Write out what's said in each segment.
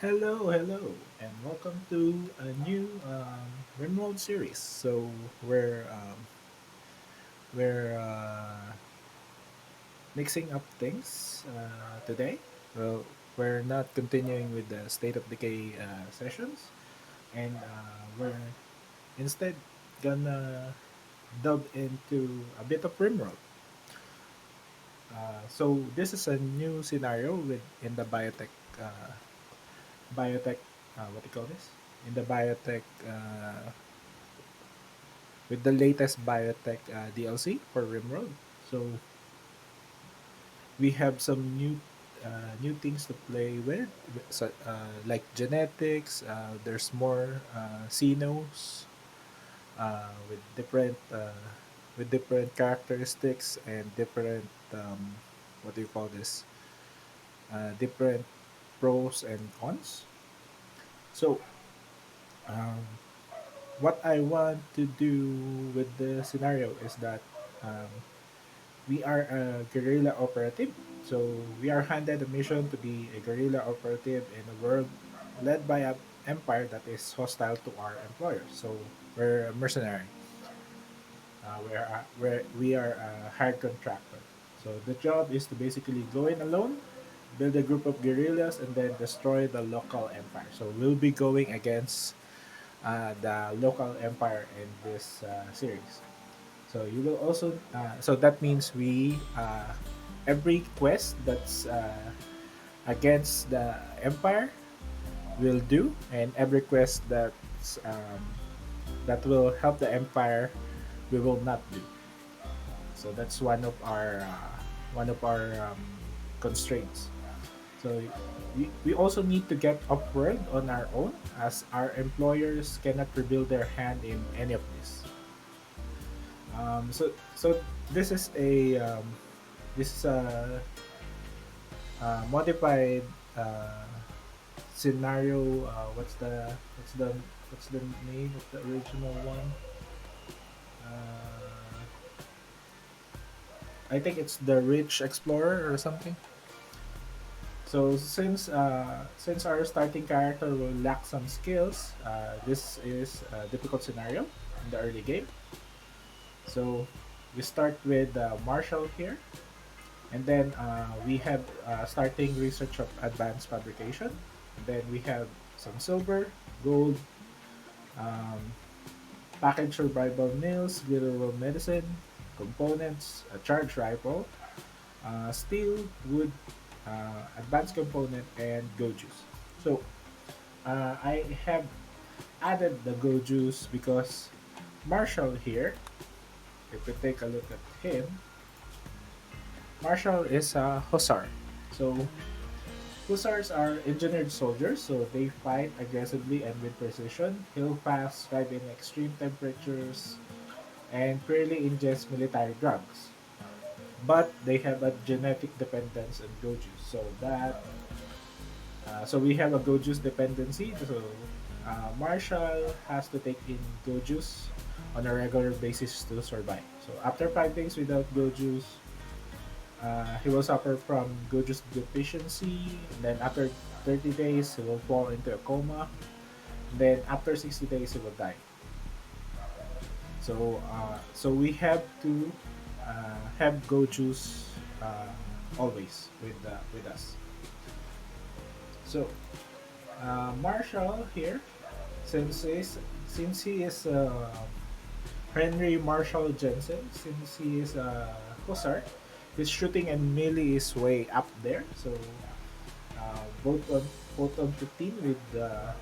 Hello, and welcome to a new RimWorld series. So we're mixing up things today. Well, we're not continuing with the state of decay sessions, and we're instead gonna delve into a bit of RimWorld. So this is a new scenario with in the uh, biotech. What do you call this? In the biotech with the latest biotech DLC for RimWorld. So we have some new things to play with, like genetics. There's more Xenos with different characteristics and different what do you call this? Different pros and cons. So um, what I want to do with the scenario is that um, we are a guerrilla operative. So we are handed a mission to be a guerrilla operative in a world led by an empire that is hostile to our employers. So we're a mercenary. We are a hired contractor. So the job is to basically go in alone, build a group of guerrillas, and then destroy the local empire. So we'll be going against the local empire in this series. So you will also so that means we every quest that's against the empire will do, and every quest that will help the empire we will not do. So that's one of our constraints. So we also need to get upward on our own, as our employers cannot reveal their hand in any of this. So this is a modified uh, scenario. What's the name of the original one? Uh, I think it's the Rich Explorer or something. So since our starting character will lack some skills, this is a difficult scenario in the early game. So we start with Marshall here, and then we have starting research of advanced fabrication. And then we have some silver, gold, um, packaged survival meals, literal medicine, components, a charge rifle, steel, wood, advanced component, and go juice. So I have added the go juice because Marshall here, if we take a look at him, Marshall is a hussar. So hussars are engineered soldiers, so they fight aggressively and with precision, heal fast, thrive in extreme temperatures, and rarely ingest military drugs. But they have a genetic dependence on goju. So we have a goju's dependency. So Marshall has to take in gojus on a regular basis to survive. So after 5 days without gojus, he will suffer from Gojo's deficiency. And then after 30 days, he will fall into a coma. And then after 60 days, he will die. So we have to have Gojo's always with us. So Marshall here, since he's, since he is Henry Marshall Jensen, since he is a Hussar, his shooting and melee is way up there. So both on 15 with a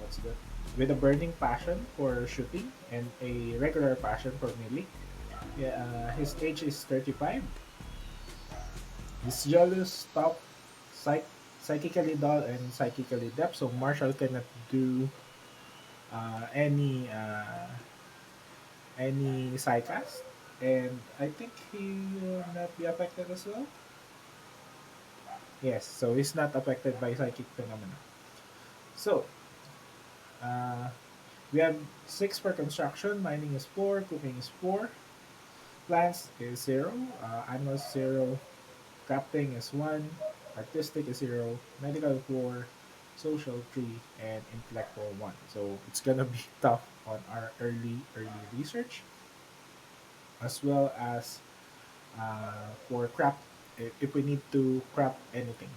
what's that? With a burning passion for shooting and a regular passion for melee. Yeah, his age is 35. He's jealous, tough, psychically dull, and psychically depth. So Marshall cannot do uh, any uh, any psychast, and I think he will not be affected as well. Yes, so he's not affected by psychic phenomena. So uh, we have six for construction. Mining is four. Cooking is four. Plants is zero. Animals zero. Crafting is one. artistic is 0, medical 4, social 3, and intellectual 1. So it's gonna be tough on our early research, as well as for craft. If we need to craft anything,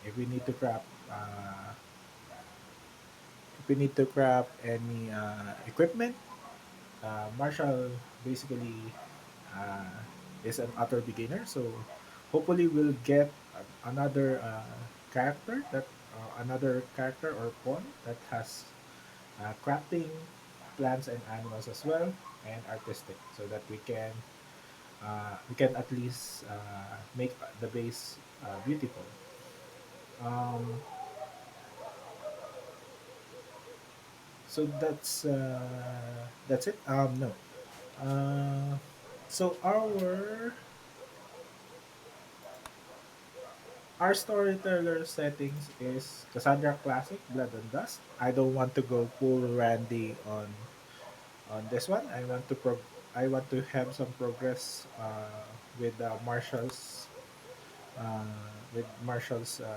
if we need to craft, if we need to craft any equipment, Marshall basically uh, is an utter beginner. So hopefully we'll get another character or pawn that has crafting, plants and animals as well, and artistic, so that we can at least make the base beautiful. Um, so that's it. No. Uh, so our storyteller settings is Cassandra Classic, Blood and Dust. I don't want to go full Randy on this one. I want to have some progress uh, with Marshall's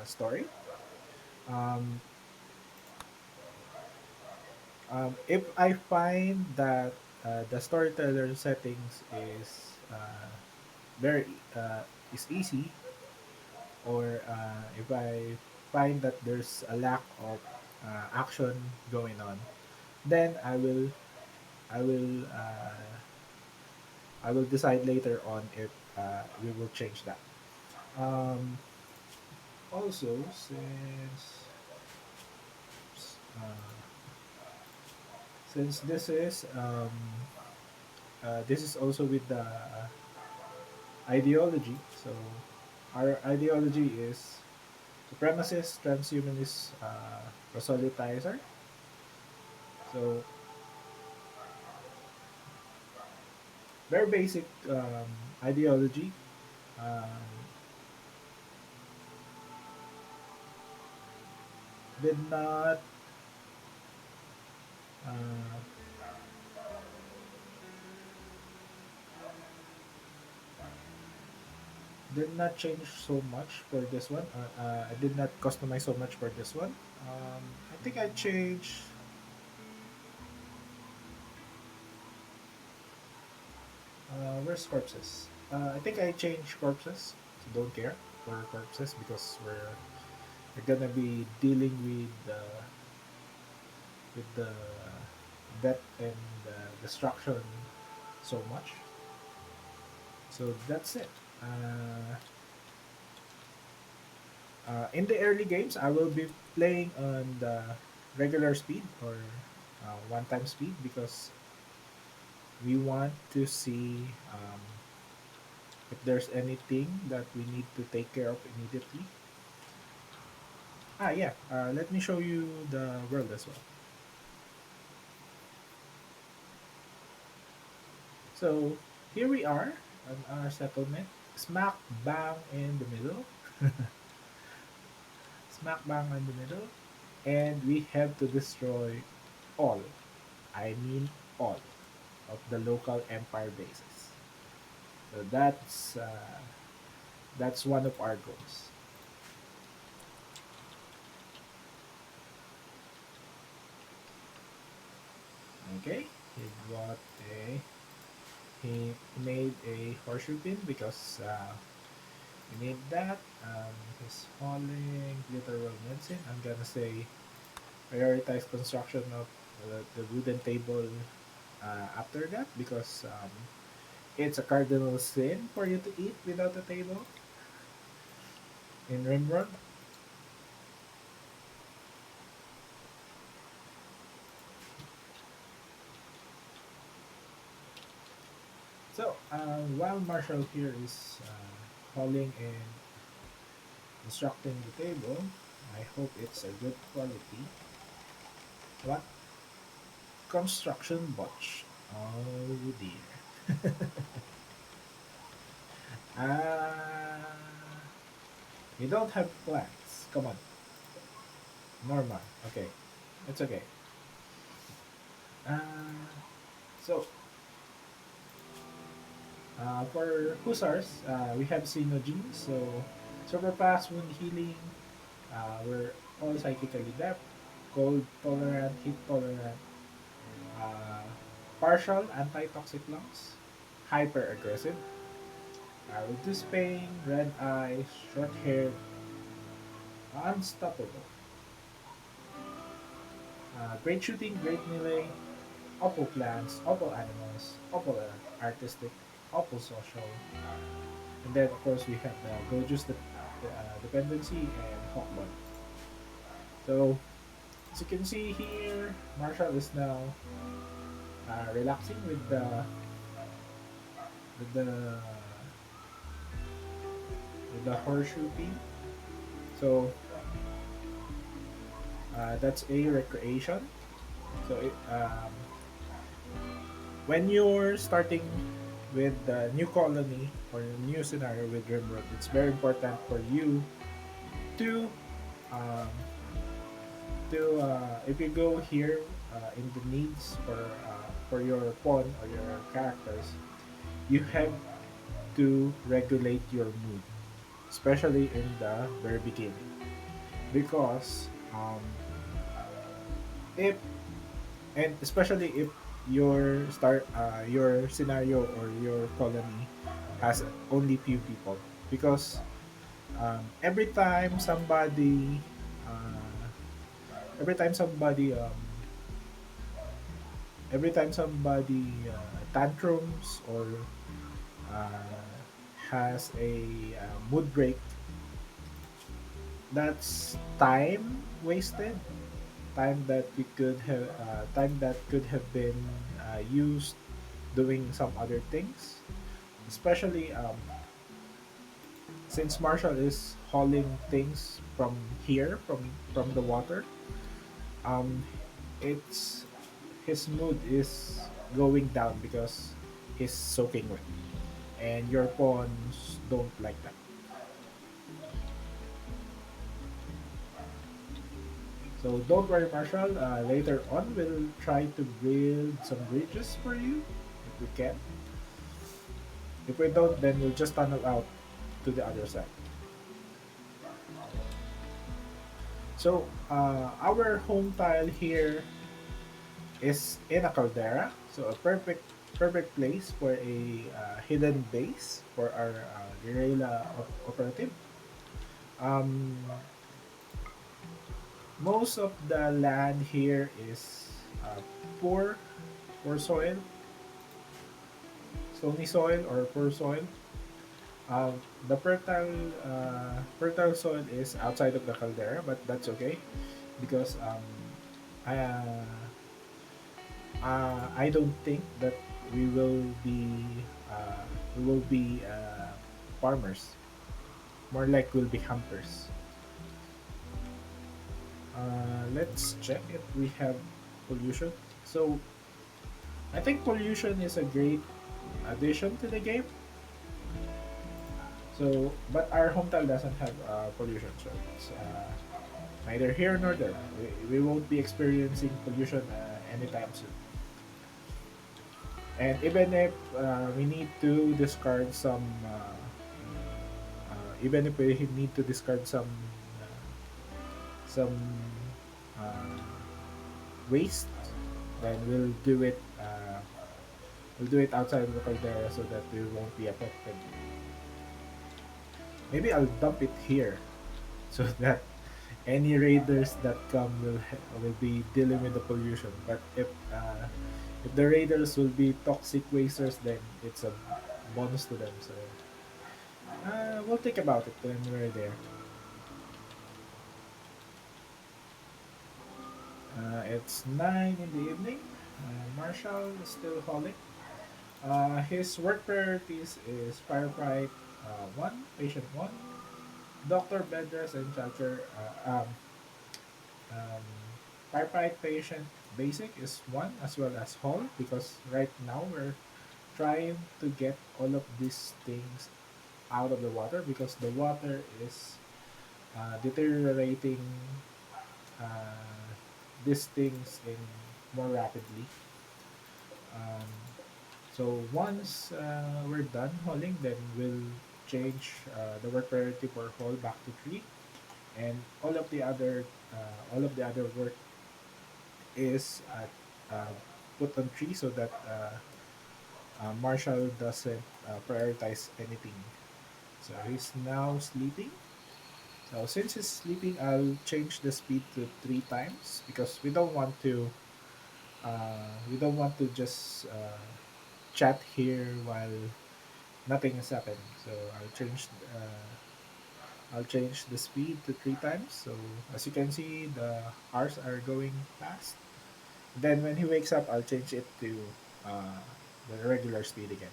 story. Um, if I find that the storyteller settings very is easy, or if I find that there's a lack of action going on, then I will uh, I will decide later on if we will change that. Um, Also, uh, since this is also with the ideology. So our ideology is supremacist, transhumanist, proselytizer. So very basic ideology. Um, did not uh, did not change so much for this one. I did not customize so much for this one. I think I changed. Where's corpses? I think I changed corpses. So don't care for corpses because we're gonna be dealing with the death and destruction so much. So that's it. Uh, in the early games, I will be playing on the regular speed or one time speed because we want to see if there's anything that we need to take care of immediately. Yeah. Let me show you the world as well. So here we are on our settlement, smack bang in the middle, smack bang in the middle, and we have to destroy all, I mean all, of the local empire bases. So that's one of our goals. Okay, he got a he made a horseshoe pin because we need that. He's hauling literal medicine. I'm gonna say prioritize construction of the wooden table after that because it's a cardinal sin for you to eat without a table in RimWorld. So while Marshall here is hauling and constructing the table, I hope it's a good quality. What construction botch? Oh dear. Ah, we don't have plants. Come on, normal. Okay, it's okay. Uh, so for Hussars, we have Sinojin. So Super fast wound healing. We're all psychically adept, cold tolerant, heat tolerant, uh, partial anti-toxic lungs, hyper aggressive, reduced pain, red eyes, short hair, unstoppable. Great shooting, great melee, awful plants, awful animals, awful artistic, awful social. And then, of course, we have the Goju's dependency and Hawkbot. So, as you can see here, Marshall is now relaxing with the with the horseshoe team. So, that's a recreation. So, when you're starting with the new colony or new scenario with RimWorld, it's very important for you to um, if you go here in the needs for your pawn or your characters, you have to regulate your mood, especially in the very beginning, because if and especially if your scenario or your colony has only few people, because every time somebody uh, every time somebody tantrums or uh, has a mood break, that's time wasted, time that could have been used doing some other things, especially since Marshall is hauling things from here from the water. um it's his mood is going down because he's soaking wet, and your pawns don't like that. So don't worry, Marshall. Later on, we'll try to build some bridges for you if we can. If we don't, then we'll just tunnel out to the other side. So our home tile here is in a caldera, so a perfect place for a hidden base for our Guerilla operative. Um, Most of the land here is poor, poor soil, stony soil or poor soil. The fertile soil is outside of the caldera, but that's okay because I, uh, I don't think that we will be we will be farmers. More like we'll be hunters. Let's check if we have pollution. So I think pollution is a great addition to the game. So, but our hometown doesn't have pollution, so it's neither here nor there. We won't be experiencing pollution anytime soon. And even if we need to discard some, even if we need to discard some uh, waste, then we'll do it outside of the caldera so that we won't be affected. Maybe I'll dump it here so that any raiders that come will be dealing with the pollution. But if the raiders will be toxic wasters, then it's a bonus to them. So we'll think about it when we're there. It's 9 in the evening. Marshall is still hauling. His work priorities is firefight one, patient one, doctor bed rest and shelter. Um, Firefight patient basic is one as well as hull, because right now we're trying to get all of these things out of the water because the water is deteriorating uh, these things in more rapidly. Um, so once we're done hauling, then we'll change the work priority for whole back to tree, and all of the other work is put on tree so that Marshall doesn't prioritize anything. So he's now sleeping. So since he's sleeping, I'll change the speed to 3 times because we don't want to just chat here while nothing is happening. So I'll change the speed to 3 times. So as you can see, the hours are going fast. Then when he wakes up, I'll change it to uh, the regular speed again.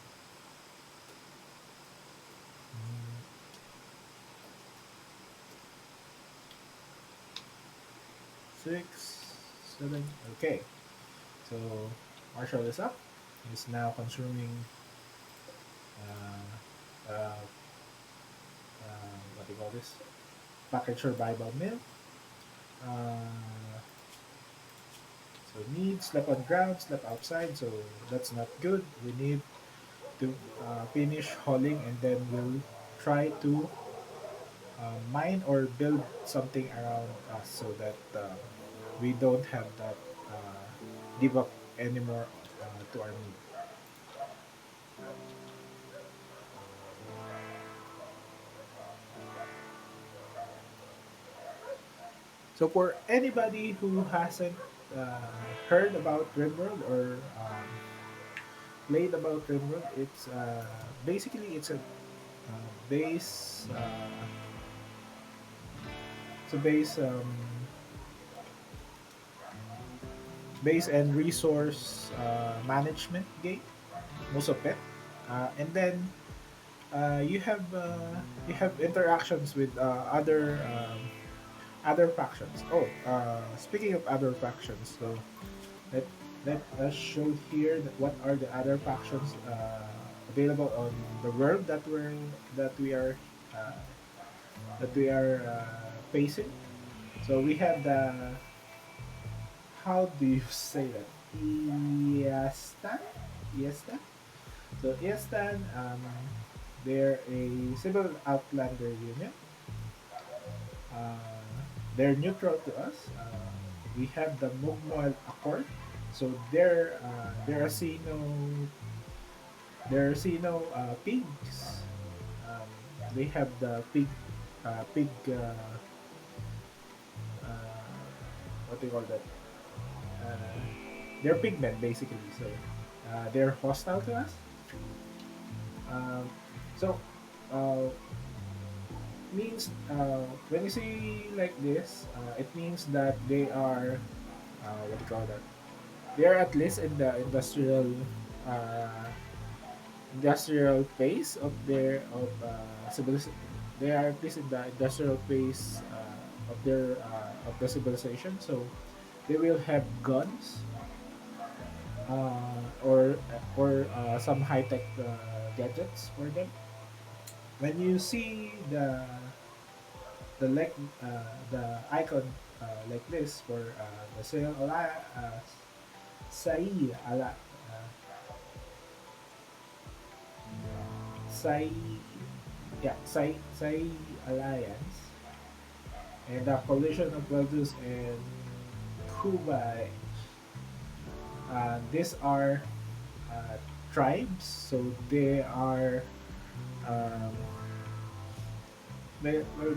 Mm, 6, 7. Okay. So Marshall is up. He's now consuming uh, uh, what do you call this? Package survival meal. Uh, so need slept on ground, slept outside. So that's not good. We need to finish hauling, and then we'll try to mine or build something around us so that we don't have that give up anymore to our need. So for anybody who hasn't uh, heard about RimWorld or played about RimWorld, it's basically base it's a base and resource management game, most of it, and then you have interactions with other factions. Oh, speaking of other factions, so let let us show here what are the other factions available on the world that we are uh, facing. So we have the how do you say that? Iastan? Iastan? So Iastan, they're a civil outlander union. Uh, they're neutral to us. We have the Mugmoel Accord. So they're Sino pigs. Um, they have the pig what do you call that? Uh, they're pigmen basically. So they're hostile to us. Um, so uh, means when you see like this, it means that they are what do you call that? They are at least in the uh, industrial phase of their civilization. They are at least in the industrial phase of the civilization. So they will have guns or some high tech gadgets for them. When you see the icon like this for the Sai Ala Sai Sai Alliance and the coalition of Veldus and Kubai. These are uh, tribes, so they are um, they, well,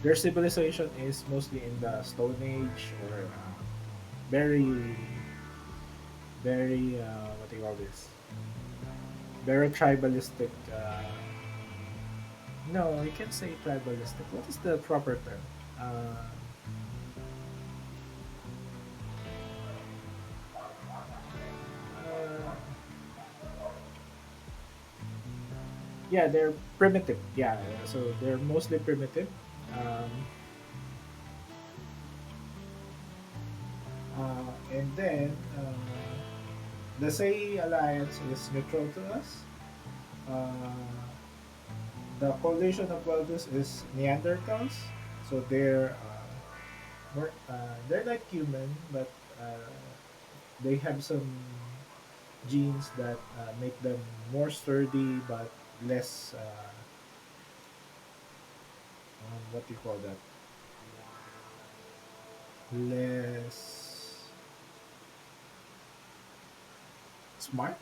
their civilization is mostly in the Stone Age or very what do you call this? Very tribalistic. No, you can say tribalistic. What is the proper term? Uh, yeah, they're primitive. Yeah, so they're mostly primitive. Um, and then the Say Alliance is neutral to us. Uh, the coalition of Valdus is Neanderthals, so they're like human, but they have some genes that make them more sturdy but less what do you call that? Less smart.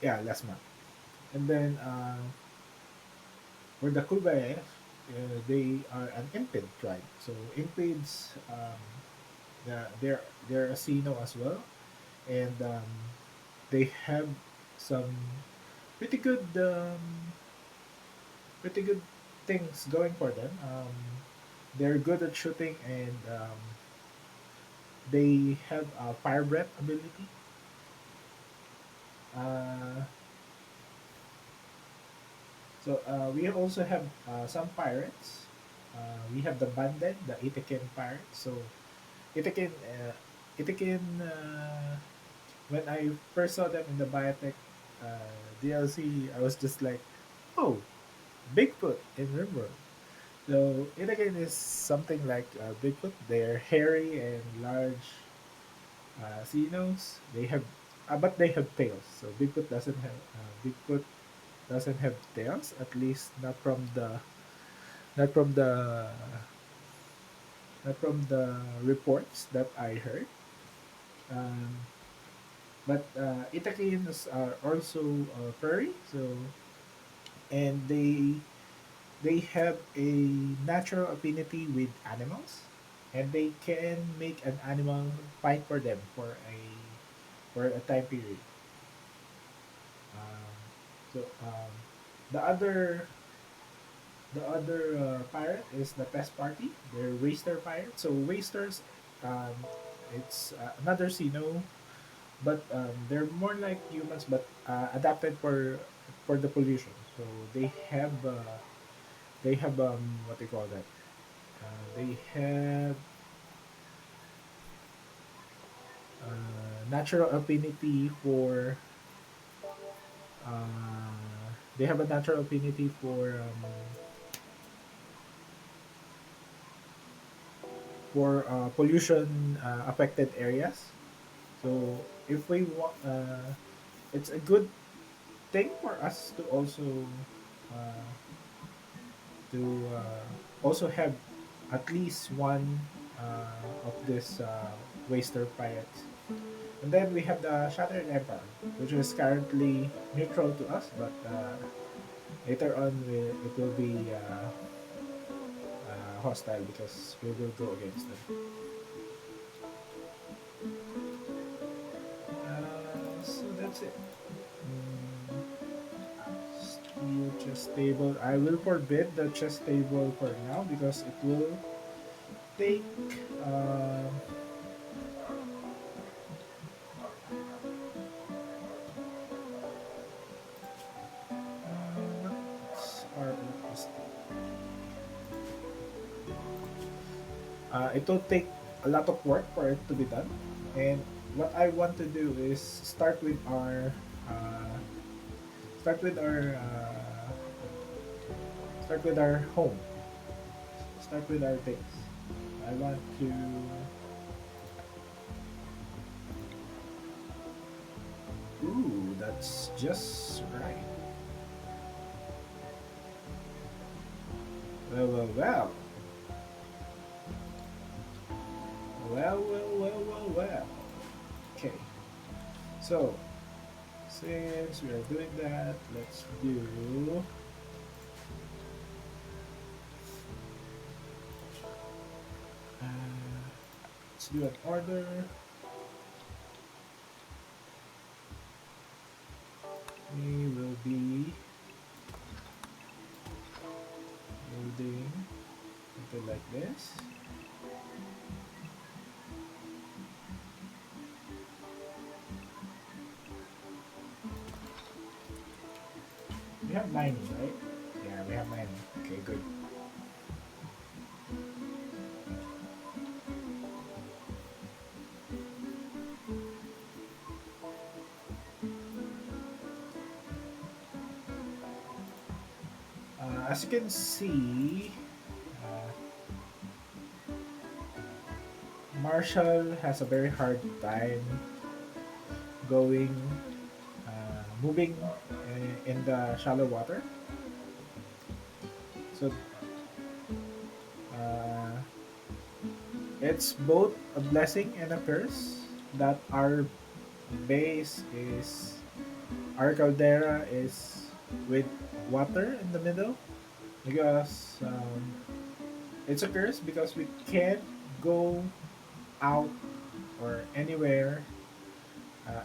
Yeah, less smart. And then for the Kubae, they are an impid tribe. So impids, they're a Sino as well, and they have some pretty good pretty good things going for them. They're good at shooting, and they have a fire breath ability. Uh, we also have some pirates. We have the banded, the Itaken pirates. So Itaken, Itaken. When I first saw them in the Biotech DLC, I was just like, "Oh, Bigfoot in RimWorld." So Itaken is something like Bigfoot. They're hairy and large Xenos. They have, but they have tails. So Bigfoot doesn't have tails. At least not from the not from the reports that I heard. Um, but Itakins are also furry. So and they have a natural affinity with animals, and they can make an animal fight for them for a time period. Um, so the other pirate is the pest party. They're waster pirates. So wasters, um, it's another Sino, but they're more like humans, but adapted for the pollution. So they have what they call that. They have natural affinity they have a natural affinity for pollution affected areas. So if we want, it's a good thing for us uh, to also have at least one of this waster pirates. And then we have the Shattered Empire, which is currently neutral to us, but later on it will be hostile because we will go against them. So that's it. Steel chest table. I will forbid the chest table for now because it will take. Uh, what's our electricity? It will take a lot of work for it to be done. And what I want to do is uh, start with our start with our home. Start with our base. I want to. Ooh, that's just right. Well, well, well. Well, well, well, well, well. Okay. So, since we are doing that, uh, let's do an order. We will be building something like this. We have mining, right? Yeah, we have mining. Okay, good. As you can see, uh, Marshall has a very hard time going, moving in the shallow water. So uh, it's both a blessing and a curse that base is our caldera is with water in the middle, because it's a curse because we can't go out or anywhere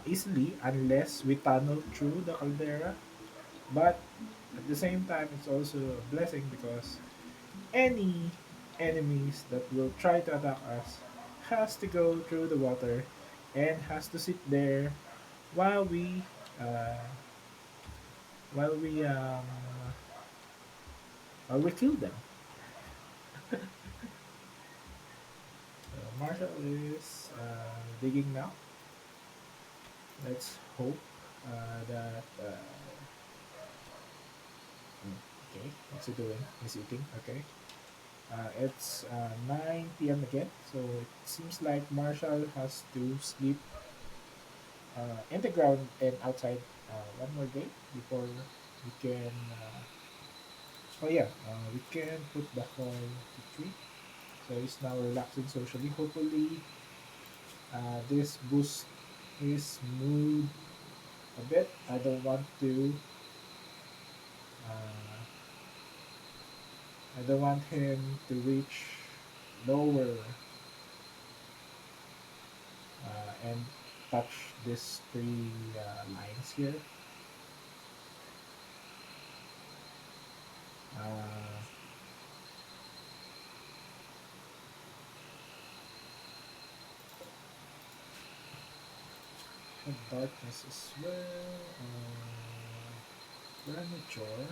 easily unless we tunnel through the caldera. But at the same time, it's also a blessing because any enemies that will try to attack us has to go through the water and has to sit there while uh, while we um, we kill them. Marshall is digging now. Let's hope that. Okay, what's he doing? He's eating. Okay. It's 9 p.m. again, so it seems like Marshall has to sleep in the ground and outside one more day before we can. Oh yeah, we can put the call to 3. So he's now relaxing socially. Hopefully, this boosts his mood a bit. I don't want to. Uh, I don't want him to reach lower and touch these three lines here. Uh, darkness as well. Furniture.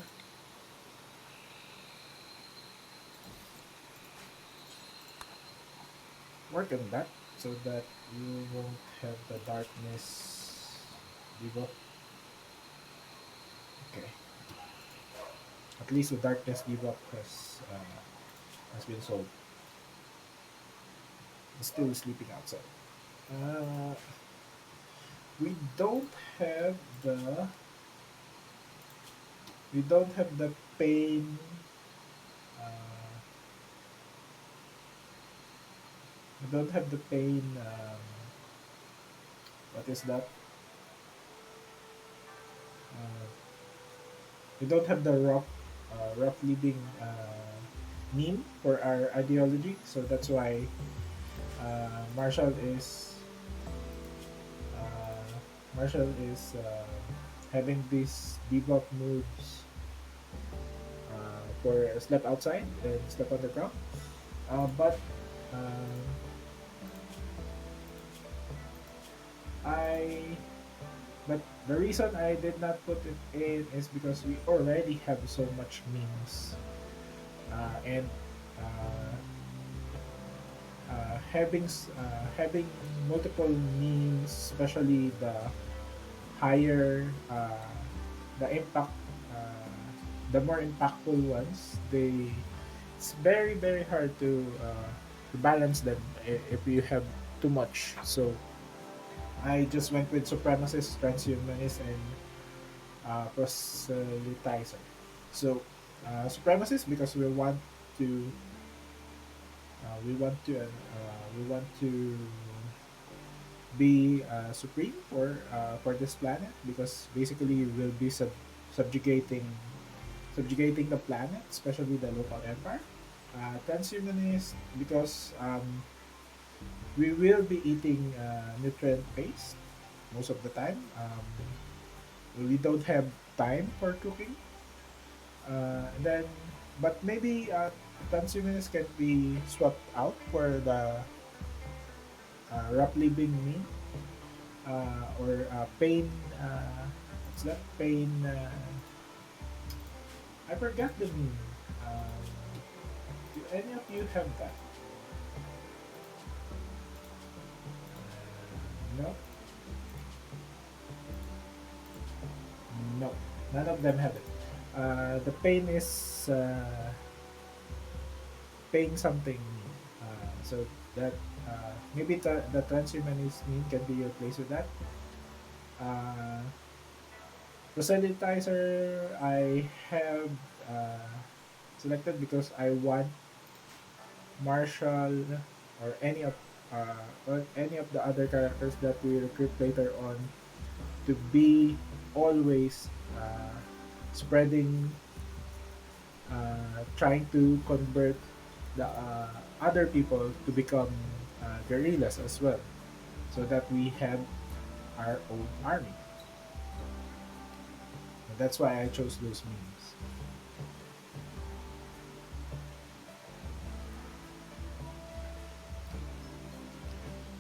Work on that so that you won't have the darkness debuff. Okay. At least the darkness debuff has been solved. He's still sleeping outside. Uh, we don't have the we don't have the pain. Uh, we don't have the pain. What is that? Uh, we don't have the rough living meme for our ideology, so that's why Marshall is uh, Marshall is having these debuff moves for slept outside and slept on the ground. But uh, I but the reason I did not put it in is because we already have so much memes and uh, having multiple memes, especially higher the impact, the more impactful ones, it's very hard to balance them if you have too much. So I just went with supremacist, transhumanist, and proselytizer. So supremacist because to we want to be supreme for this planet, because basically we'll be subjugating the planet, especially the local empire. Transhumanist because we will be eating nutrient paste most of the time. We don't have time for cooking. And then, but maybe transhumanists can be swapped out for the rough living mean or pain. What's that? Pain. I forgot the mean. Do any of you have that? No, no, none of them have it. The pain is paying something. So that maybe the transhumanist meme can be replaced with that. Uh, Proselytizer I have uh, selected because I want Marshall or any of the other characters that we recruit later on to be always spreading, trying to convert the other people to become guerrillas as well, so that we have our own army. And that's why I chose those memes.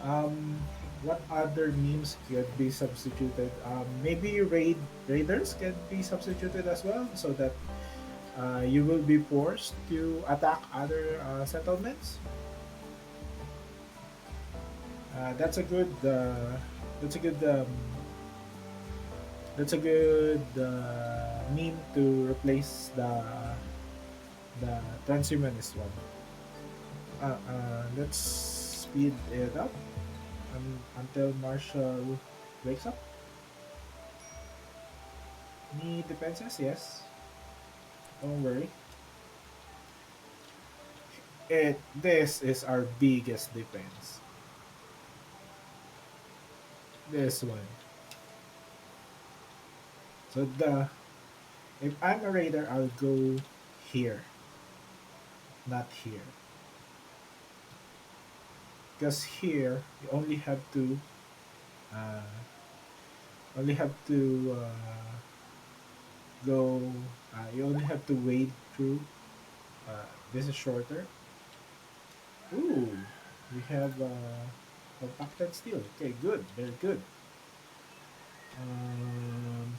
Um, what other memes could be substituted? Maybe raiders can be substituted as well, so that you will be forced to attack other settlements. That's a good. That's a good. That's a good meme to replace the transhumanist one. Let's speed it up until Marshall wakes up. Need defenses? Yes. Don't worry. This is our biggest defense. This one. So the if I'm a raider, I'll go here, not here. Because here you uh, only have to go. You only have to wade through. This is shorter. Ooh, we have compacted steel. Okay, good, very good. Um,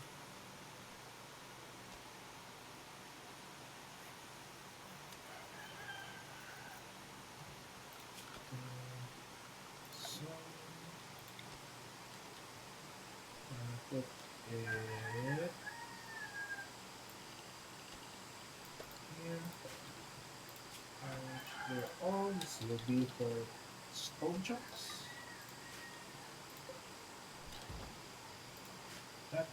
so put it here. Clear all. This will be for stone chunks. That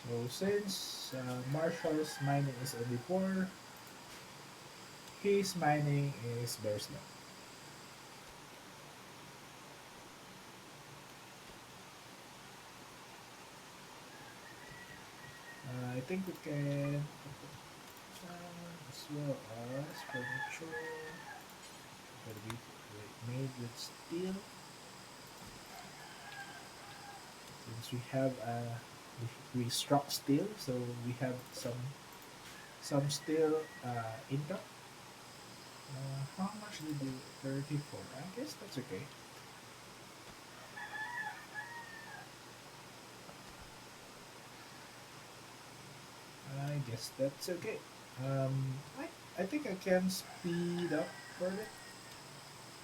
so since Marshall's mining is only 4, his mining is very slow. I think we can as well as furniture that we made with steel. Since we have we struck steel, so we have some steel income. How much did you 34? I guess that's okay. I guess that's okay. I think I can speed up for it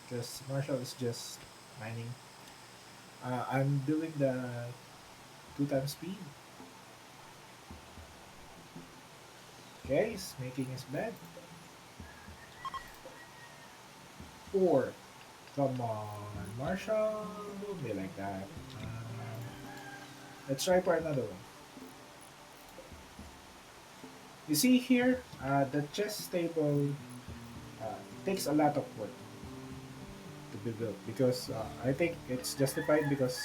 because Marshall is just mining. I'm doing the 2 times speed. Okay, he's making his bed. 4. Come on, Marshall. Don't be like that. Let's try for another one. You see here, the chess table takes a lot of work to be built because I think it's justified because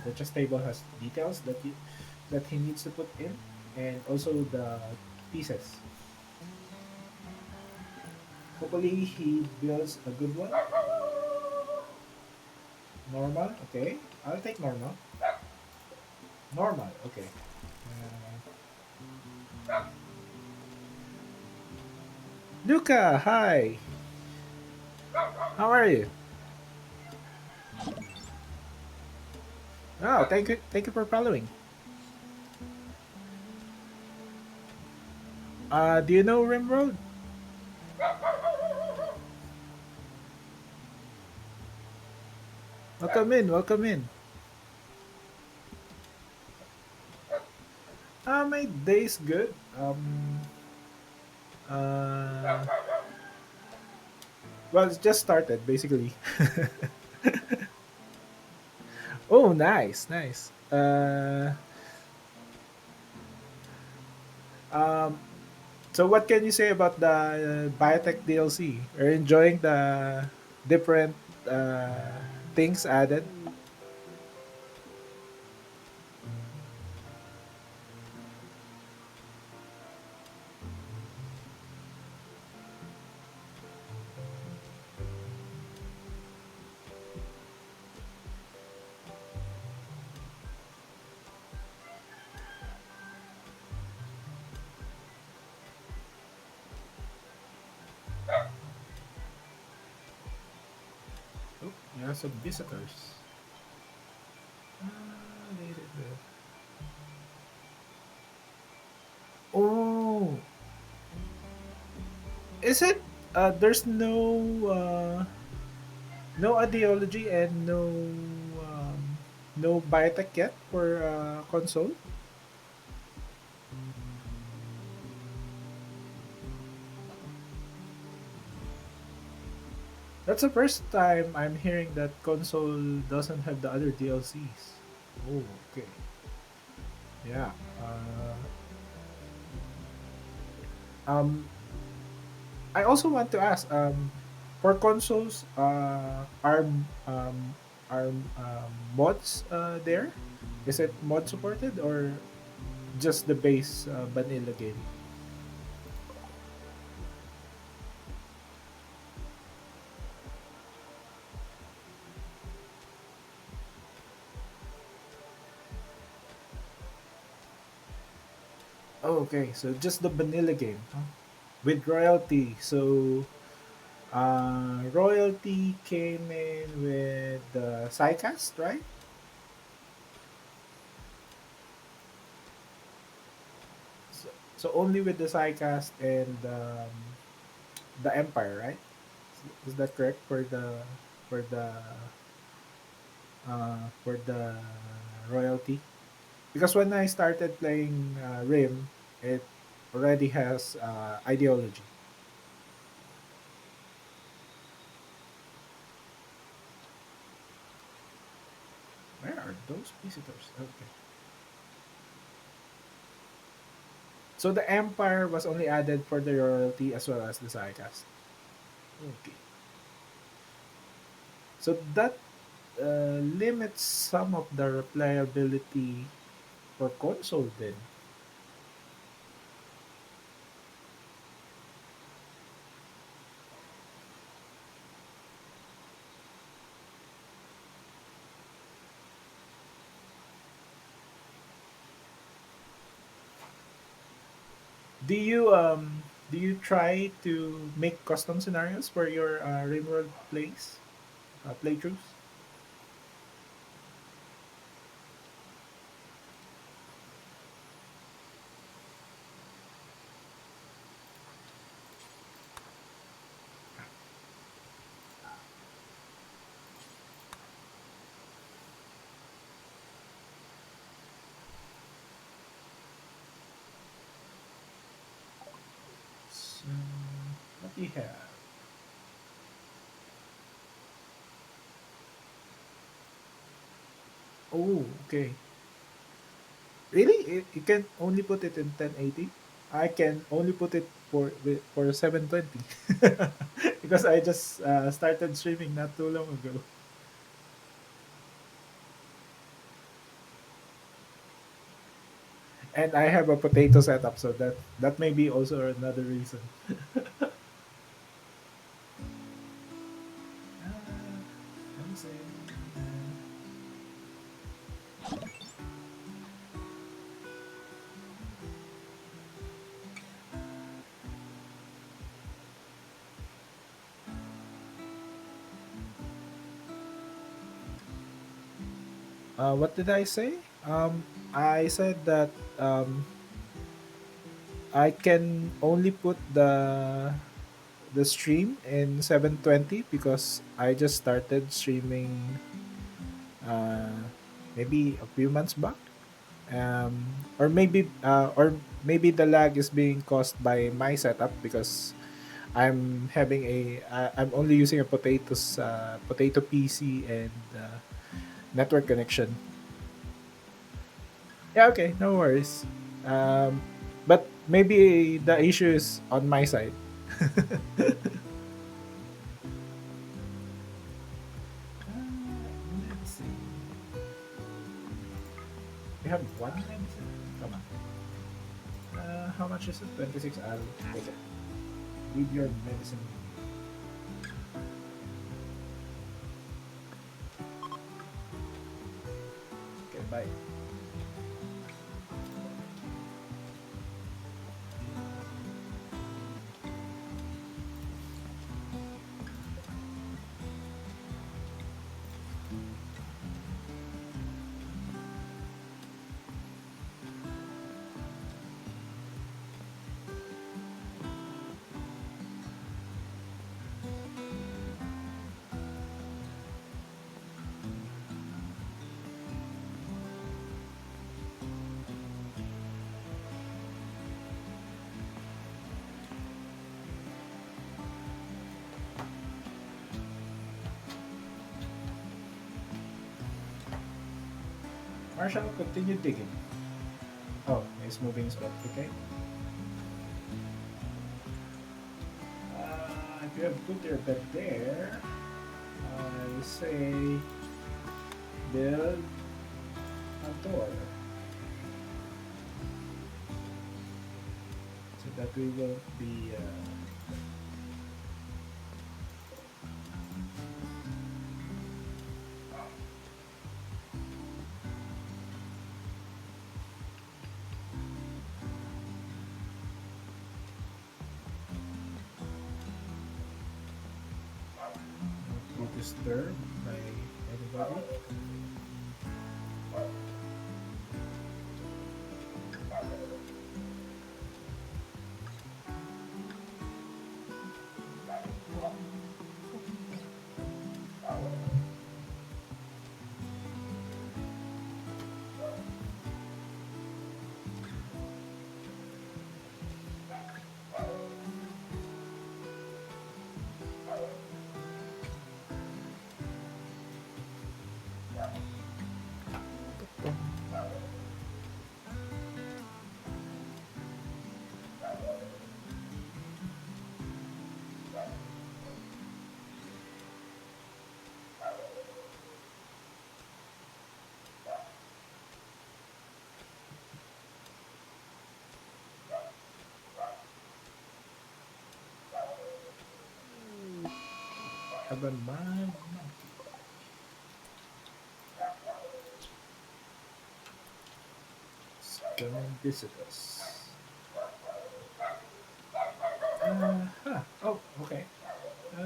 the chess table has details that he needs to put in, and also the pieces. Hopefully he builds a good one. Normal, okay. I'll take normal. Normal, okay. Luca, hi. How are you? Oh, thank you for following. Do you know RimWorld? Welcome in, welcome in. My day's good. Uh, well, it's just started basically. Oh, nice, nice. Um, so what can you say about the Biotech DLC? Are you enjoying the different things added? Oh, you have some visitors. Wait a bit. Oh, is it? There's no ideology and no biotech yet for console. That's the first time I'm hearing that console doesn't have the other DLCs. Oh, okay. Yeah. Um, I also want to ask, for consoles, are mods there? Is it mod supported or just the base vanilla game? Oh, okay. So just the vanilla game, huh? With royalty. So royalty came in with the Psycast, right? So only with the Psycast and the Empire, right? Is that correct for the for the royalty? Because when I started playing Rim, it already has ideology. Where are those visitors? Okay. So the Empire was only added for the royalty as well as the Psycast. Okay. So that limits some of the replayability for console then. Do you try to make custom scenarios for your RimWorld playthroughs? So, what do you have? Oh, okay. Really? You can only put it in 1080? I can only put it for 720 because I just started streaming not too long ago, and I have a potato setup, so that may be also another reason. I'm saying, what did I say? I said that I can only put the stream in 720 because I just started streaming uh, maybe a few months back, Or maybe the lag is being caused by my setup because I'm only using a potato PC and network connection. Yeah, okay, no worries. Um, but maybe the issue is on my side. Let's see. We have one medicine. Come on. How much is it? 26. I'll take it. Leave your medicine. Okay, bye. Marshall, continue digging. Oh, he's moving his bed. Okay. If you have put your bed there, I say build a door so that we will be. Not disturbed by anybody. Have a mind. Come and visit us. Oh, okay. Uh,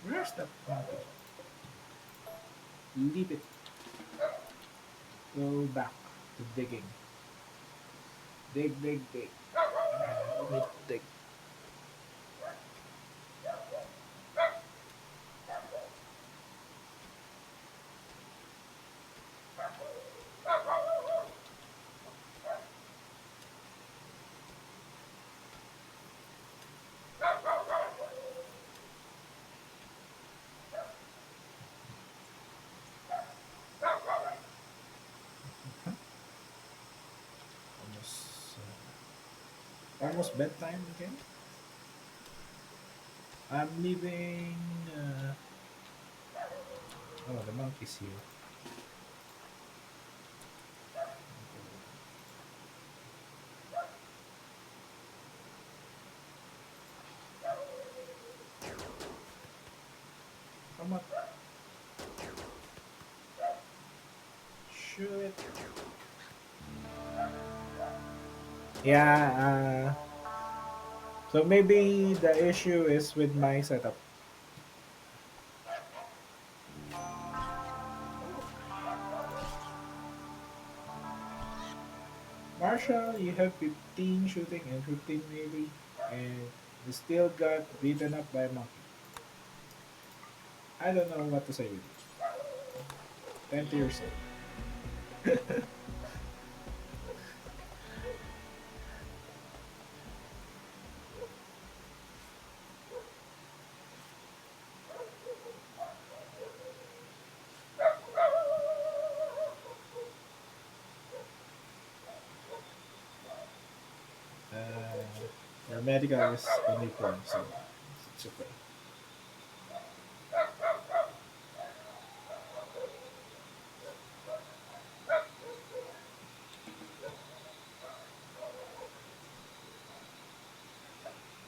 where's that monkey? Leave it. Go back to digging. Dig, dig, dig. Let me dig. Almost, almost bedtime again. I'm leaving. Oh, the monkey's here. Come on. Shoot it. Yeah. So maybe the issue is with my setup. Marshall, you have 15 shooting and 15 melee, and you still got beaten up by a monkey. I don't know what to say with you. 20 years old. Your medical is only poor, so it's okay.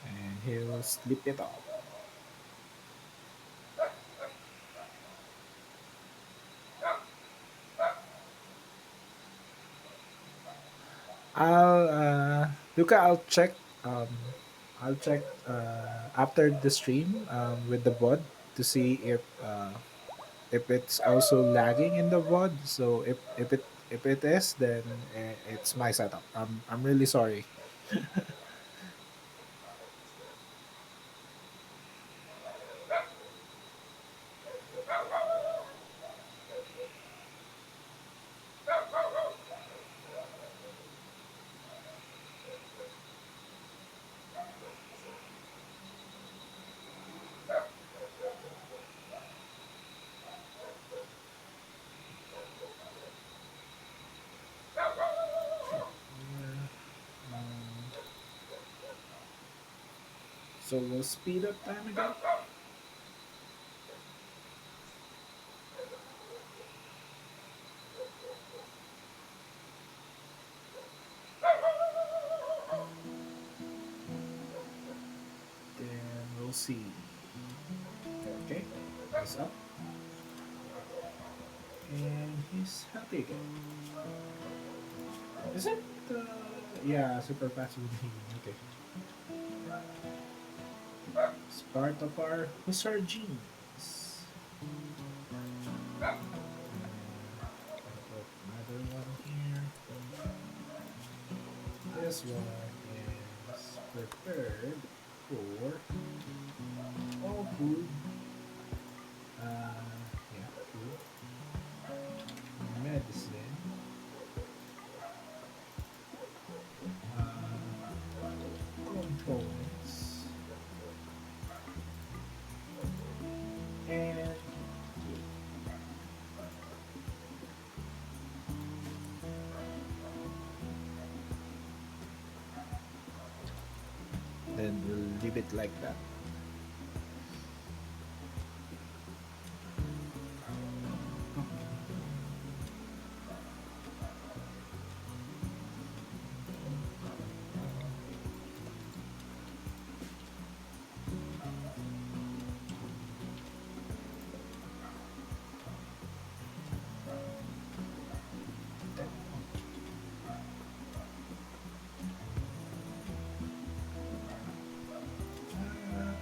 And he'll sleep it off. Luca, I'll check after the stream with the VOD to see if it's also lagging in the VOD. So if it is, then it's my setup. I'm really sorry. Um, so we'll speed up time again. Then we'll see. Okay, he's up and he's happy again. Is it? Yeah, super fast with healing. Okay, it's part of our Hussar genes. Put another one here. This one is prepared for all food. Yeah, food, medicine, components, and then we'll leave it like that.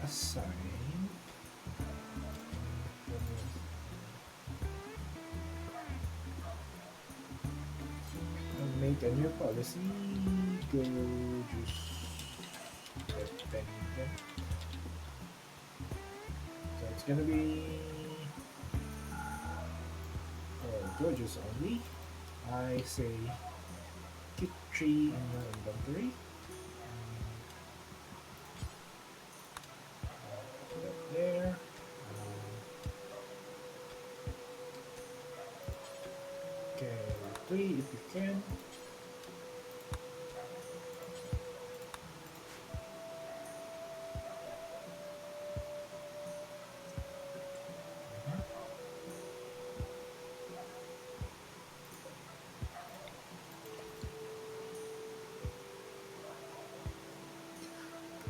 Assign. Make a new policy. Go juice dependent. So it's gonna be go juice only. I say keep 3 in your inventory. Put that there. Okay, 3 if you can.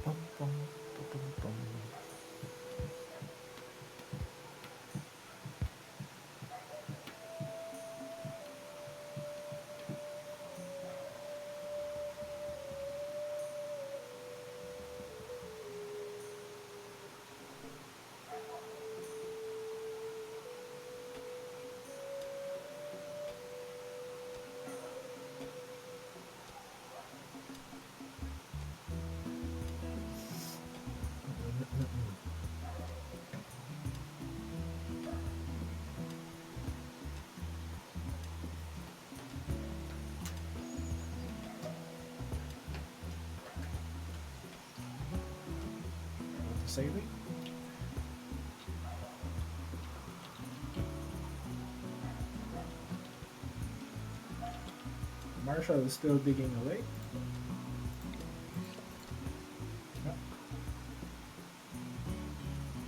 Pum, pum, pum, pum, pum. saving. Marshall is still digging away.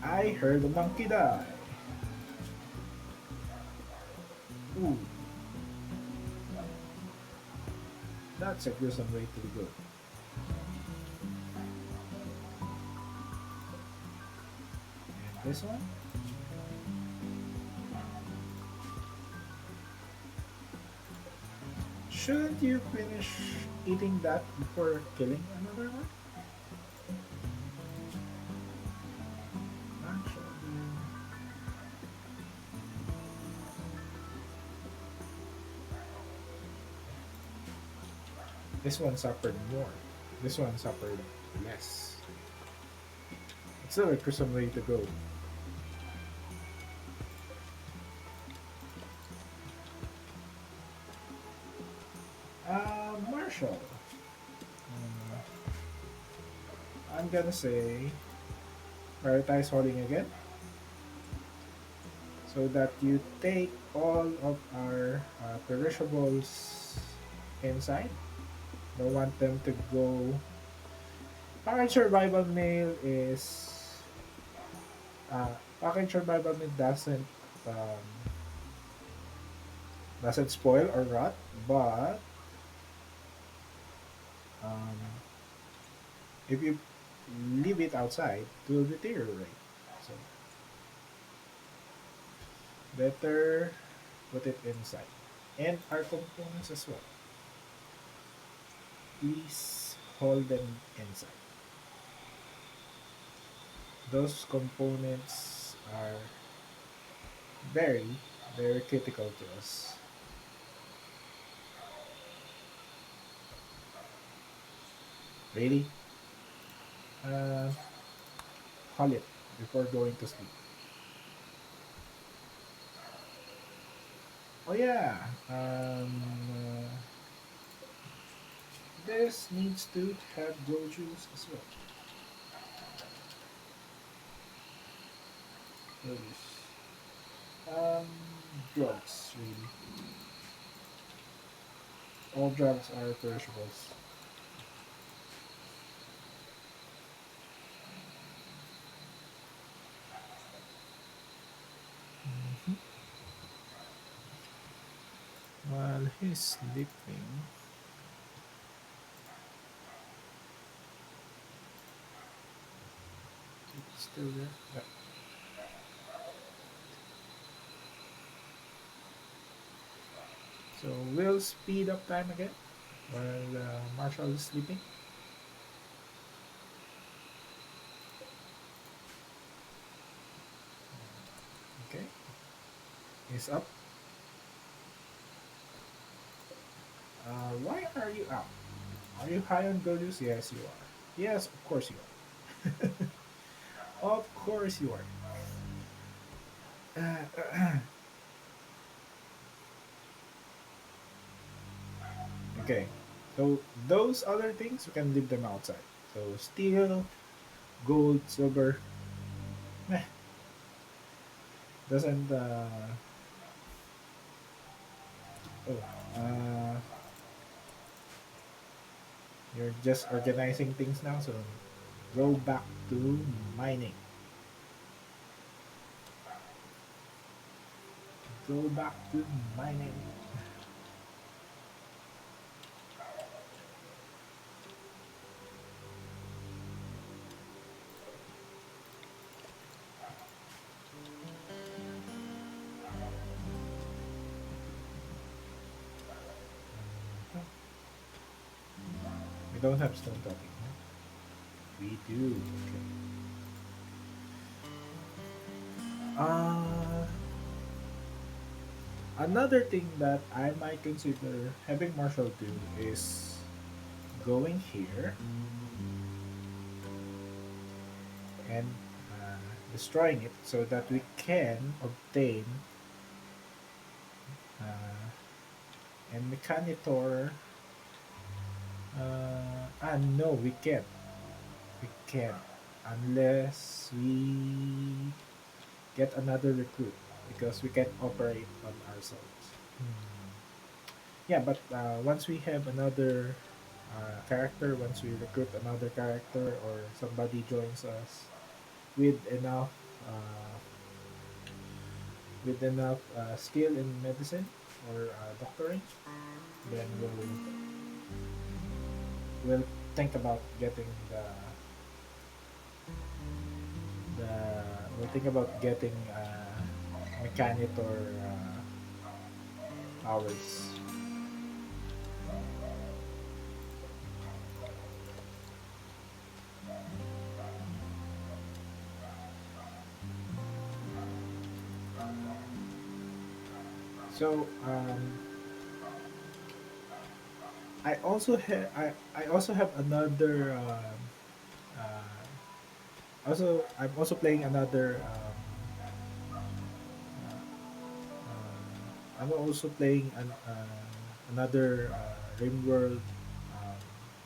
I heard a monkey die. Ooh, that's a gruesome way to go. And this one? Shouldn't you finish eating that before killing another one? Actually, this one suffered more. This one suffered less. It's still a gruesome way to go. Marshall. I'm gonna say prioritize holding again so that you take all of our perishables inside. Don't want them to go. Package survival mail is package survival mail um, doesn't spoil or rot, but um, if you leave it outside, it will deteriorate. So better put it inside. And our components as well. Please hold them inside. Those components are very, very critical to us. Really? Uh, hold it before going to sleep. Oh yeah, this needs to have glow juice as well. Glow juice. Drugs, really. All drugs are perishables. Mhm. While he's sleeping, it's still there. Yeah. So we'll speed up time again while Marshall is sleeping. Okay, he's up. Why are you out? Are you high on Godus? Yes, you are. Yes, of course you are. Of course you are. Okay, so those other things we can leave them outside. So steel, gold, silver, meh, doesn't. Oh, you're just organizing things now. So go back to mining. Go back to mining. We don't have stone cutting. Huh? We do. Okay. Another thing that I might consider having Marshall do is going here and destroying it so that we can obtain a Mechanitor. No, we can't. We can't. unless we get another recruit because we can operate on ourselves. Hmm. Yeah, but once we have another character, once we recruit another character or somebody joins us with enough uh, skill in medicine or doctoring, then we'll think about getting the we'll think about getting mechanitor powers. So I also have another I'm also playing another I'm also playing another RimWorld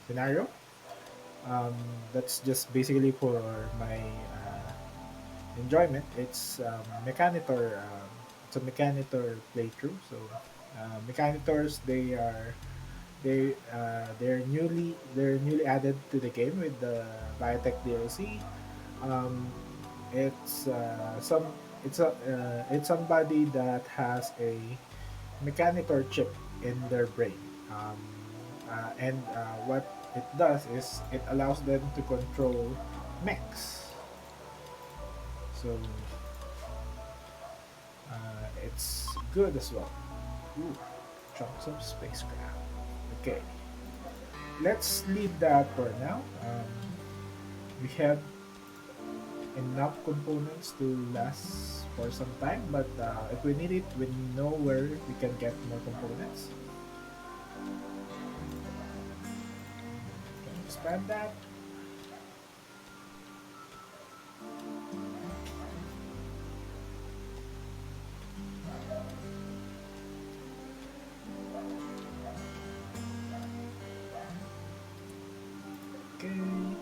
scenario. Um, that's just basically for my enjoyment. It's a Mechanitor playthrough. So Mechanitors they're newly added to the game with the Biotech DLC. Um, it's some it's somebody that has a Mechanitor chip in their brain, and what it does is it allows them to control mechs. So it's good as well. Ooh, chunks of spacecraft. Okay, let's leave that for now. We have enough components to last for some time, but if we need it, we know where we can get more components. Can expand that. Okay.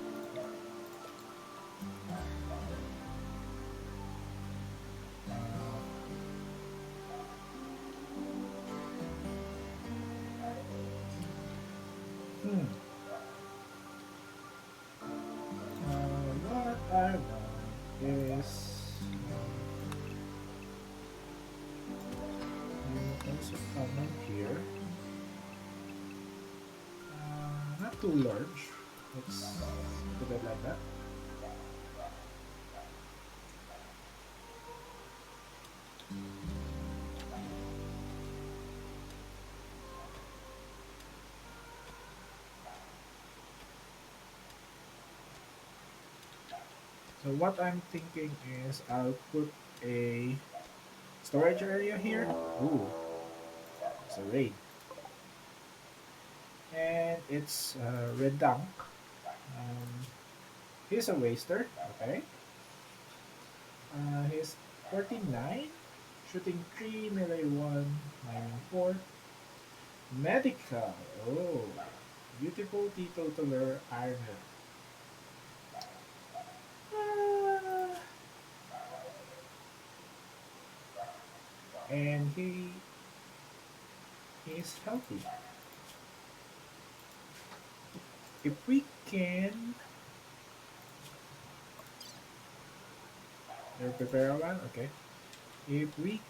Hmm. What I want is you also come in here. Not too large. Let's put it like that. So what I'm thinking is I'll put a storage area here. Ooh, it's a raid. And it's red dunk. Um, he's a waster. Okay. He's 49, shooting 3, melee 1, mining 4. Medical. Oh, beautiful teetotaler iron. Ah, and he's healthy. If we can prepare one, okay. If we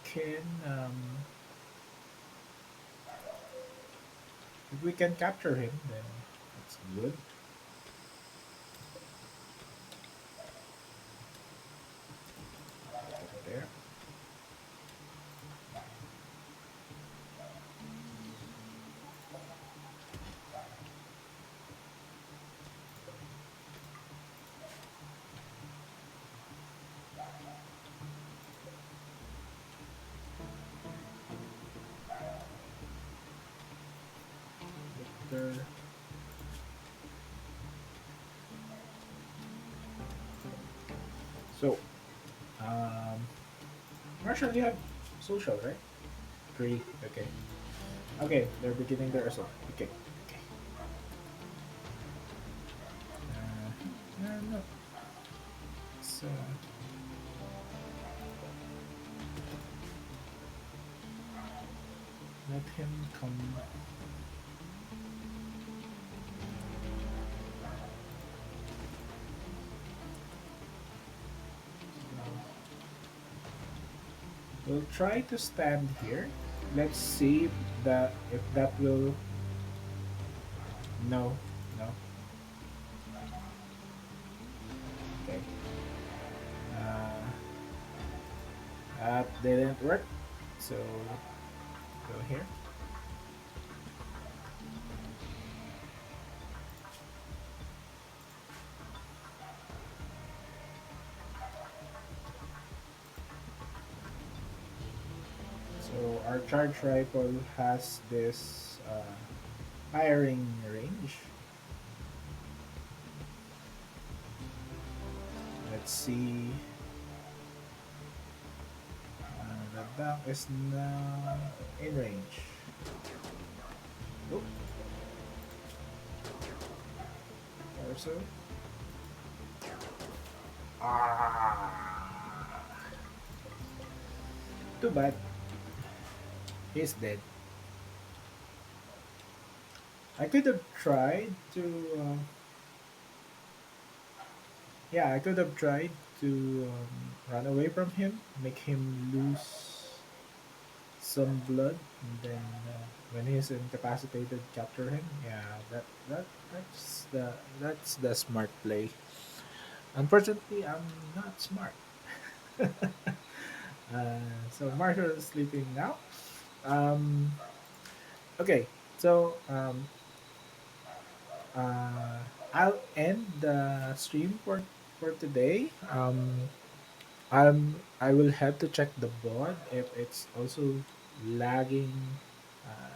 can capture him, then that's good. Put it there. Victor. So, um, Marshall, you have social, right? 3. Okay. Okay, they're beginning their assault. Okay. Okay. No. let him come. We'll try to stand here. Let's see if that will. No, no. Okay. Uh, that didn't work. So go here. So our charge rifle has this firing range. Let's see. The duck is now in range. Oh, torso. Ah, too bad. He's dead. I could have tried to. Yeah, I could have tried to run away from him, make him lose some blood, and then when he's incapacitated, capture him. Yeah, that's the smart play. Unfortunately, I'm not smart. So Marshall is sleeping now. Um, okay, so uh, I'll end the stream for today. I will have to check the board if it's also lagging uh,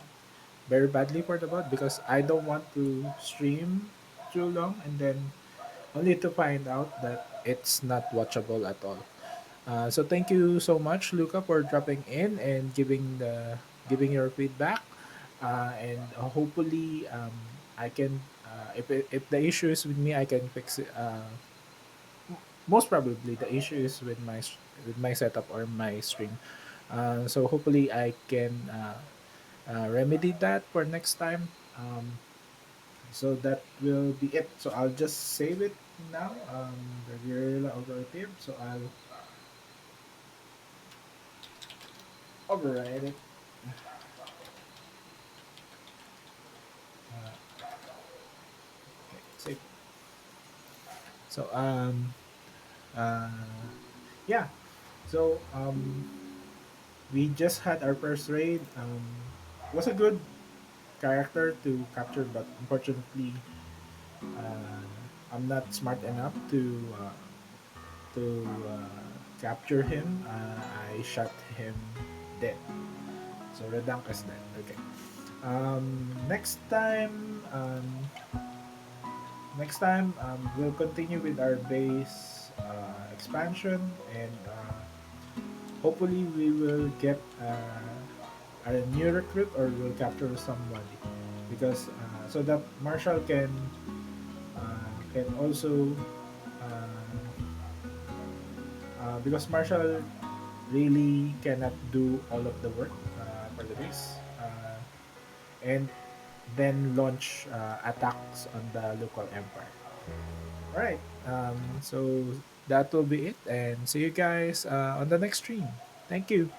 very badly for the bot because I don't want to stream too long and then only to find out that it's not watchable at all. So thank you so much, Luca, for dropping in and giving your feedback. And hopefully, I can if the issue is with me, I can fix it. Most probably, the issue is with my setup or my stream. So hopefully, I can remedy that for next time. So that will be it. So I'll just save it now. The Guerilla Operative. So I'll override it. Okay, save. So uh, yeah. So we just had our first raid. Was a good character to capture, but unfortunately, uh, I'm not smart enough to capture him. I shot him dead. So Redunk is dead. Okay. Next time, we'll continue with our base expansion, and hopefully we will get a new recruit or we'll capture somebody because so that Marshall can also because Marshall really cannot do all of the work for the base and then launch attacks on the local empire. All right. So that will be it, and see you guys on the next stream. Thank you.